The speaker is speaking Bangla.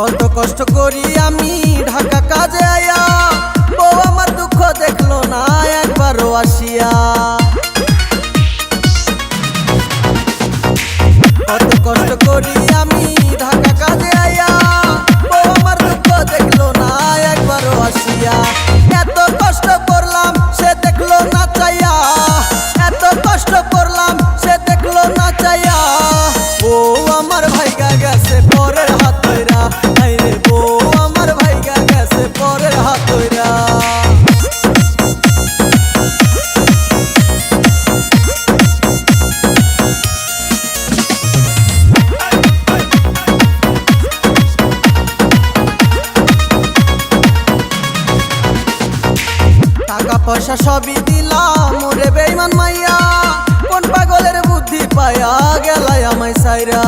কত কষ্ট করি আমি ঢাকা কাজে আয়া, বউ আমার দুঃখ দেখলো না একবারও আসিয়া। কত কষ্ট করি আমি ঢাকা কাজে আয়া, বউ আমার দুঃখ দেখলো না একবারও আসিয়া। এত কষ্ট করলাম সে দেখলো না চাইয়া, এত কষ্ট করলাম সে দেখলো না চাইয়া। বউ আমার ভাইগা গেছে পরের হাত ধইরা, আইরে বউ আমার ভাইগা গেছে পরের হাত ধইরা। টাকা পয়সা সবই দিলাম ওরে বেঈমান মাইয়া, কোন পাগলের বুদ্ধি পায়া গেলাই আমায় সাইরা।